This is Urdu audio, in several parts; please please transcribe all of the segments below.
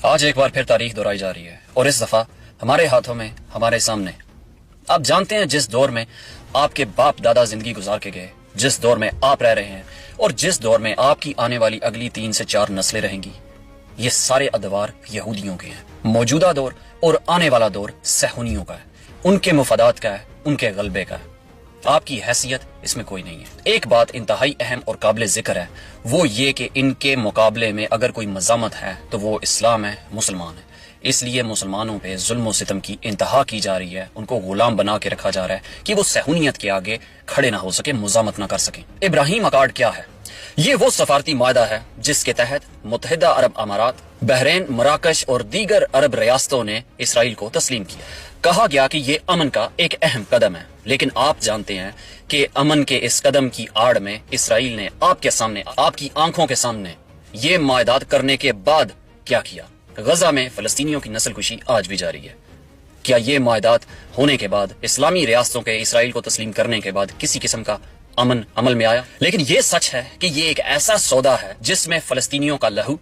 آج ایک بار پھر تاریخ دہرائی جا رہی ہے اور اس دفعہ ہمارے ہاتھوں میں، ہمارے سامنے۔ آپ جانتے ہیں جس دور میں آپ کے باپ دادا زندگی گزار کے گئے، جس دور میں آپ رہ رہے ہیں اور جس دور میں آپ کی آنے والی اگلی 3 سے 4 نسلیں رہیں گی، یہ سارے ادوار یہودیوں کے ہیں۔ موجودہ دور اور آنے والا دور صہیونیوں کا ہے، ان کے مفادات کا ہے، ان کے غلبے کا ہے۔ آپ کی حیثیت اس میں کوئی نہیں ہے۔ ایک بات انتہائی اہم اور قابل ذکر ہے، وہ یہ کہ ان کے مقابلے میں اگر کوئی مزاحمت ہے تو وہ اسلام ہے، مسلمان ہے۔ اس لیے مسلمانوں پہ ظلم و ستم کی انتہا کی جا رہی ہے، ان کو غلام بنا کے رکھا جا رہا ہے کہ وہ صہیونیت کے آگے کھڑے نہ ہو سکے، مزاحمت نہ کر سکیں۔ ابراہیم اکارڈ کیا ہے؟ یہ وہ سفارتی معاہدہ ہے جس کے تحت متحدہ عرب امارات، بحرین، مراکش اور دیگر عرب ریاستوں نے اسرائیل کو تسلیم کیا۔ کہا گیا کہ یہ امن کا ایک اہم قدم ہے، لیکن آپ جانتے ہیں کہ امن کے اس قدم کی آڑ میں اسرائیل نے آپ کے سامنے، آپ کی آنکھوں کے سامنے یہ معاہدات کرنے کے بعد کیا کیا؟ غزہ میں فلسطینیوں کی نسل کشی آج بھی جاری ہے۔ کیا یہ معاہدات ہونے کے بعد، اسلامی ریاستوں کے اسرائیل کو تسلیم کرنے کے بعد کسی قسم کا امن عمل میں آیا؟ لیکن یہ سچ ہے کہ یہ ایک ایسا سودا ہے جس میں فلسطینیوں کا لہو،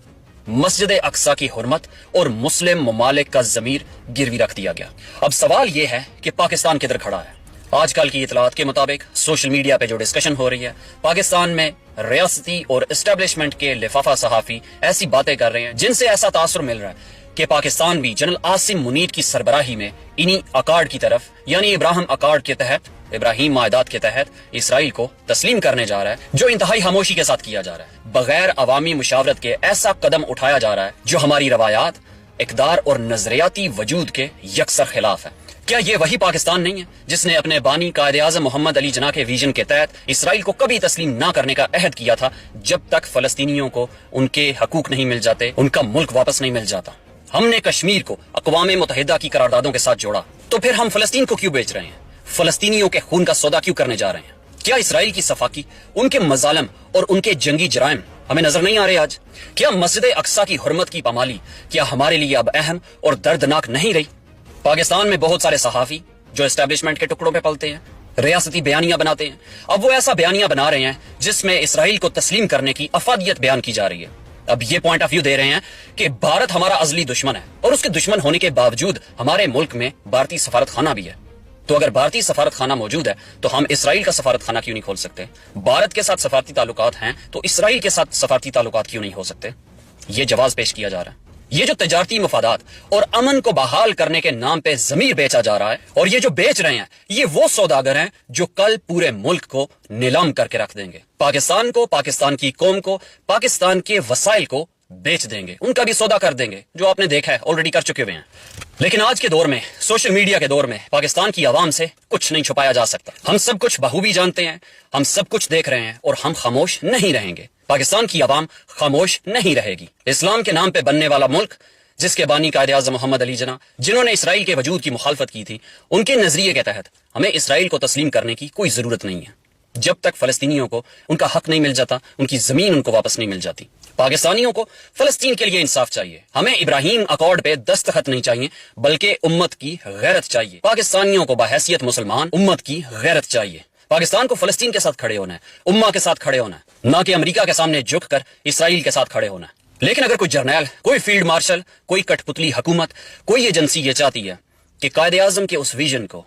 مسجد اقصی کی حرمت اور مسلم ممالک کا ضمیر گروی رکھ دیا گیا۔ اب سوال یہ ہے کہ پاکستان کدھر کھڑا ہے؟ آج کل کی اطلاعات کے مطابق سوشل میڈیا پہ جو ڈسکشن ہو رہی ہے، پاکستان میں ریاستی اور اسٹیبلشمنٹ کے لفافہ صحافی ایسی باتیں کر رہے ہیں جن سے ایسا تاثر مل رہا ہے کہ پاکستان بھی جنرل عاصم منیر کی سربراہی میں انہی اکارڈ کی طرف، یعنی ابراہیم اکارڈ کے تحت، ابراہیم معاہدات کے تحت اسرائیل کو تسلیم کرنے جا رہا ہے، جو انتہائی خاموشی کے ساتھ کیا جا رہا ہے۔ بغیر عوامی مشاورت کے ایسا قدم اٹھایا جا رہا ہے جو ہماری روایات، اقدار اور نظریاتی وجود کے یکسر خلاف ہے۔ کیا یہ وہی پاکستان نہیں ہے جس نے اپنے بانی قائد اعظم محمد علی جناح کے ویژن کے تحت اسرائیل کو کبھی تسلیم نہ کرنے کا عہد کیا تھا جب تک فلسطینیوں کو ان کے حقوق نہیں مل جاتے، ان کا ملک واپس نہیں مل جاتا؟ ہم نے کشمیر کو اقوام متحدہ کی قراردادوں کے ساتھ جوڑا، تو پھر ہم فلسطین کو کیوں بیچ رہے ہیں؟ فلسطینیوں کے خون کا سودا کیوں کرنے جا رہے ہیں؟ کیا اسرائیل کی صفاقی، ان کے مظالم اور ان کے جنگی جرائم ہمیں نظر نہیں آ رہے آج؟ کیا مسجد اقصی کی حرمت کی پامالی کیا ہمارے لیے اب اہم اور دردناک نہیں رہی؟ پاکستان میں بہت سارے صحافی جو اسٹیبلشمنٹ کے ٹکڑوں پہ پلتے ہیں، ریاستی بیانیاں بناتے ہیں، اب وہ ایسا بیانیہ بنا رہے ہیں جس میں اسرائیل کو تسلیم کرنے کی افادیت بیان کی جا رہی ہے۔ اب یہ پوائنٹ آف ویو دے رہے ہیں کہ بھارت ہمارا ازلی دشمن ہے، اور اس کے دشمن ہونے کے باوجود ہمارے ملک میں بھارتی سفارت خانہ بھی ہے۔ تو اگر بھارتی سفارت خانہ موجود ہے تو ہم اسرائیل کا سفارت خانہ کیوں نہیں کھول سکتے؟ بھارت کے ساتھ سفارتی تعلقات ہیں تو اسرائیل کے ساتھ سفارتی تعلقات کیوں نہیں ہو سکتے؟ یہ جواز پیش کیا جا رہا ہے۔ یہ جو تجارتی مفادات اور امن کو بحال کرنے کے نام پہ ضمیر بیچا جا رہا ہے، اور یہ جو بیچ رہے ہیں یہ وہ سوداگر ہیں جو کل پورے ملک کو نیلام کر کے رکھ دیں گے، پاکستان کو، پاکستان کی قوم کو، پاکستان کے وسائل کو بیچ دیں گے، ان کا بھی سودا کر دیں گے، جو آپ نے دیکھا ہے آلریڈی کر چکے ہوئے ہیں۔ لیکن آج کے دور میں، سوشل میڈیا کے دور میں، پاکستان کی عوام سے کچھ نہیں چھپایا جا سکتا۔ ہم سب کچھ بخوبی جانتے ہیں، ہم سب کچھ دیکھ رہے ہیں، اور ہم خاموش نہیں رہیں گے۔ پاکستان کی عوام خاموش نہیں رہے گی۔ اسلام کے نام پہ بننے والا ملک، جس کے بانی قائد اعظم محمد علی جناح، جنہوں نے اسرائیل کے وجود کی مخالفت کی تھی، ان کے نظریے کے تحت ہمیں اسرائیل کو تسلیم کرنے کی کوئی ضرورت نہیں ہے جب تک فلسطینیوں کو ان کا حق نہیں مل جاتا، ان کی زمین ان کو واپس نہیں مل جاتی۔ پاکستانیوں کو فلسطین کے لیے انصاف چاہیے، ہمیں ابراہیم اکارڈ پہ دستخط نہیں چاہیے، بلکہ امت کی غیرت چاہیے۔ پاکستانیوں کو بحیثیت مسلمان امت کی غیرت چاہیے۔ پاکستان کو فلسطین کے ساتھ کھڑے ہونا ہے، امہ کے ساتھ کھڑے ہونا ہے، نہ کہ امریکہ کے سامنے جھک کر اسرائیل کے ساتھ کھڑے ہونا ہے۔ لیکن اگر کوئی جرنیل، کوئی فیلڈ مارشل، کوئی کٹ پتلی حکومت، کوئی ایجنسی یہ چاہتی ہے کہ قائد اعظم کے اس ویژن کو،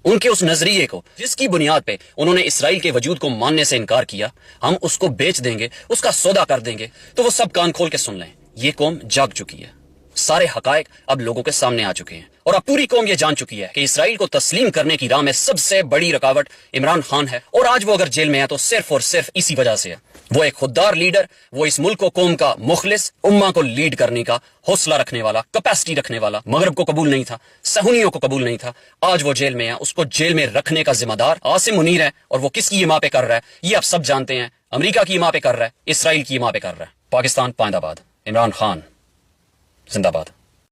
ان کے اس نظریے کو، جس کی بنیاد پہ انہوں نے اسرائیل کے وجود کو ماننے سے انکار کیا، ہم اس کو بیچ دیں گے، اس کا سودا کر دیں گے، تو وہ سب کان کھول کے سن لیں، یہ قوم جاگ چکی ہے۔ سارے حقائق اب لوگوں کے سامنے آ چکے ہیں، اور اب پوری قوم یہ جان چکی ہے کہ اسرائیل کو تسلیم کرنے کی راہ میں سب سے بڑی رکاوٹ عمران خان ہے، اور آج وہ اگر جیل میں ہے تو صرف اور صرف اسی وجہ سے ہے۔ وہ ایک خوددار لیڈر، وہ اس ملک و قوم کا مخلص، امہ کو لیڈ کرنے کا حوصلہ رکھنے والا، کیپیسٹی رکھنے والا، مغرب کو قبول نہیں تھا، صہیونیوں کو قبول نہیں تھا، آج وہ جیل میں ہے۔ اس کو جیل میں رکھنے کا ذمہ دار عاصم منیر ہے، اور وہ کس کی ایما پہ کر رہا ہے یہ آپ سب جانتے ہیں۔ امریکہ کی ایما پہ کر رہا ہے، اسرائیل کی ایما پہ کر رہا ہے۔ پاکستان پائندہ باد، عمران خان زندہ باد۔